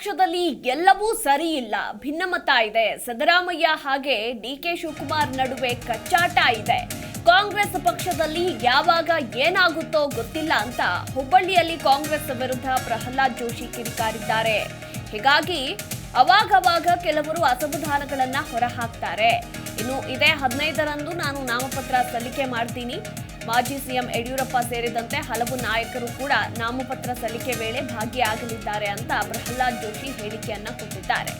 ಪಕ್ಷದಲ್ಲಿ ಎಲ್ಲವೂ ಸರಿ ಇಲ್ಲ, ಭಿನ್ನಮತ ಇದೆ. ಸಿದ್ದರಾಮಯ್ಯ ಹಾಗೆ ಡಿಕೆ ಶಿವಕುಮಾರ್ ನಡುವೆ ಕಚ್ಚಾಟ ಇದೆ. ಕಾಂಗ್ರೆಸ್ ಪಕ್ಷದಲ್ಲಿ ಯಾವಾಗ ಏನಾಗುತ್ತೋ ಗೊತ್ತಿಲ್ಲ ಅಂತ ಹುಬ್ಬಳ್ಳಿಯಲ್ಲಿ ಕಾಂಗ್ರೆಸ್ ವಿರುದ್ಧ ಪ್ರಹ್ಲಾದ್ ಜೋಶಿ ಕಿಡಿಕಾರಿದ್ದಾರೆ. ಹೀಗಾಗಿ ಅವಾಗವಾಗ ಕೆಲವರು ಅಸಮಾಧಾನಗಳನ್ನ ಹೊರಹಾಕ್ತಾರೆ. ಇನ್ನು ಇದೇ 15ರಂದು ನಾನು ನಾಮಪತ್ರ ಸಲ್ಲಿಕೆ ಮಾಡ್ತೀನಿ. ಮಾಜಿ ಸಿಎಂ ಯಡಿಯೂರಪ್ಪ ಸೇರಿದಂತೆ ಹಲವು ನಾಯಕರು ಕೂಡ ನಾಮಪತ್ರ ಸಲ್ಲಿಕೆ ವೇಳೆ ಭಾಗಿಯಾಗಲಿದ್ದಾರೆ ಅಂತ ಪ್ರಹ್ಲಾದ್ ಜೋಶಿ ಹೇಳಿಕೆಯನ್ನ ಕೊಟ್ಟಿದ್ದಾರೆ.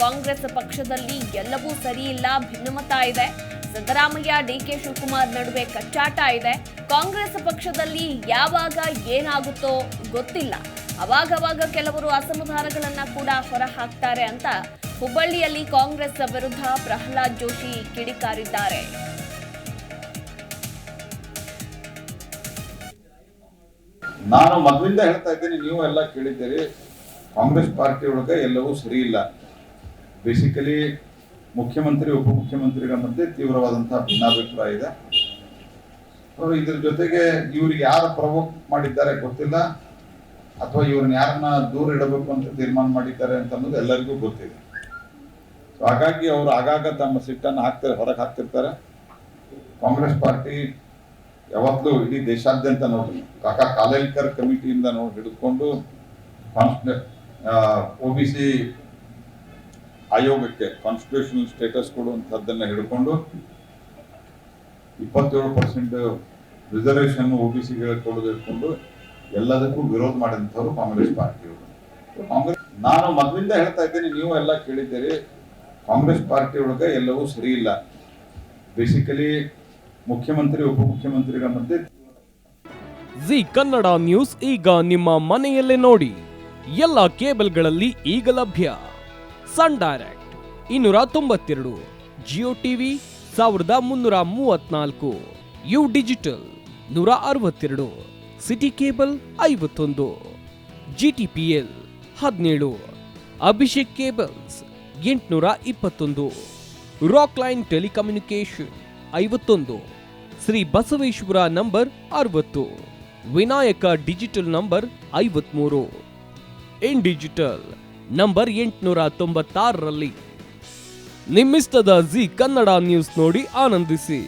ಕಾಂಗ್ರೆಸ್ ಪಕ್ಷದಲ್ಲಿ ಎಲ್ಲವೂ ಸರಿ ಇಲ್ಲ, ಭಿನ್ನಮತ ಇದೆ. ಸಿದ್ದರಾಮಯ್ಯ ಡಿಕೆ ಶಿವಕುಮಾರ್ ನಡುವೆ ಕಚ್ಚಾಟ ಇದೆ. ಕಾಂಗ್ರೆಸ್ ಪಕ್ಷದಲ್ಲಿ ಯಾವಾಗ ಏನಾಗುತ್ತೋ ಗೊತ್ತಿಲ್ಲ. ಅವಾಗವಾಗ ಕೆಲವರು ಅಸಮಾಧಾನಗಳನ್ನ ಕೂಡ ಹೊರಹಾಕ್ತಾರೆ ಅಂತ ಹುಬ್ಬಳ್ಳಿಯಲ್ಲಿ ಕಾಂಗ್ರೆಸ್ ವಿರುದ್ಧ ಪ್ರಹ್ಲಾದ್ ಜೋಶಿ ಕಿಡಿಕಾರಿದ್ದಾರೆ. ನಾನು ಮೊದಲಿಂದ ಹೇಳ್ತಾ ಇದ್ದೀನಿ, ನೀವು ಎಲ್ಲ ಕೇಳಿದ್ದೀರಿ. ಕಾಂಗ್ರೆಸ್ ಪಾರ್ಟಿ ಒಳಗೆ ಎಲ್ಲವೂ ಸರಿ ಇಲ್ಲ. ಬೇಸಿಕಲಿ ಮುಖ್ಯಮಂತ್ರಿ ಉಪಮುಖ್ಯಮಂತ್ರಿಗಳ ಮಧ್ಯೆ ತೀವ್ರವಾದಂತಹ ಭಿನ್ನಾಭಿಪ್ರಾಯ ಇದೆ. ಇದ್ರ ಜೊತೆಗೆ ಇವ್ರಿಗೆ ಯಾರು ಪ್ರವೋಕ್ ಮಾಡಿದ್ದಾರೆ ಗೊತ್ತಿಲ್ಲ, ಅಥವಾ ಇವ್ರನ್ನ ಯಾರನ್ನ ದೂರ ಇಡಬೇಕು ಅಂತ ತೀರ್ಮಾನ ಮಾಡಿದ್ದಾರೆ ಅಂತ ಅನ್ನೋದು ಎಲ್ಲರಿಗೂ ಗೊತ್ತಿದೆ. ಹಾಗಾಗಿ ಅವರು ಆಗಾಗ ತಮ್ಮ ಸಿಟ್ಟನ್ನು ಹೊರಗೆ ಹಾಕ್ತಿರ್ತಾರೆ. ಕಾಂಗ್ರೆಸ್ ಪಾರ್ಟಿ ಯಾವತ್ತೂ ಇಡೀ ದೇಶಾದ್ಯಂತ ನೋಡಿ, ಕಾಕಾ ಕಾಲೇಲ್ಕರ್ ಕಮಿಟಿಯಿಂದ ಹಿಡಿದುಕೊಂಡು OBC ಆಯೋಗಕ್ಕೆ ಕಾನ್ಸ್ಟಿಟ್ಯೂಷನಲ್ ಸ್ಟೇಟಸ್ ಕೊಡುವಂಥದ್ದನ್ನ ಹಿಡ್ಕೊಂಡು 27% ರಿಸರ್ವೇಷನ್ OBCಗೆ ಕೊಡೋದು ಹಿಡ್ಕೊಂಡು ಎಲ್ಲದಕ್ಕೂ ವಿರೋಧ ಮಾಡಿದಂಥವ್ರು ಕಾಂಗ್ರೆಸ್ ಪಾರ್ಟಿಯವರು. ನಾನು ಮೊದಲಿಂದ ಹೇಳ್ತಾ ಇದ್ದೀನಿ, ನೀವು ಎಲ್ಲ ಕೇಳಿದ್ದೀರಿ. ಕಾಂಗ್ರೆಸ್ ಪಾರ್ಟಿ ಒಳಗೆ ಎಲ್ಲವೂ ಸರಿ ಇಲ್ಲ. ಬೇಸಿಕಲಿ ಮುಖ್ಯಮಂತ್ರಿ ಉಪಮುಖ್ಯಮಂತ್ರಿಗಳ ಮಧ್ಯೆ. ಜಿ ಕನ್ನಡ ನ್ಯೂಸ್ ಈಗ ನಿಮ್ಮ ಮನೆಯಲ್ಲೇ ನೋಡಿ. ಎಲ್ಲ ಕೇಬಲ್ಗಳಲ್ಲಿ ಈಗ ಲಭ್ಯ. Sun Direct 292, Jio TV 1334, U Digital 162, City Cable 51, GTPL 17, Abhishek cables 821, Rock Line telecommunication 51, Shri Basaveshwara number 60, Vinayaka digital number 53, in digital number 896ರಲ್ಲಿ. ನಿಮ್ಮಿಸ್ತದ ಜಿ ಕನ್ನಡ ನ್ಯೂಸ್ ನೋಡಿ ಆನಂದಿಸಿ.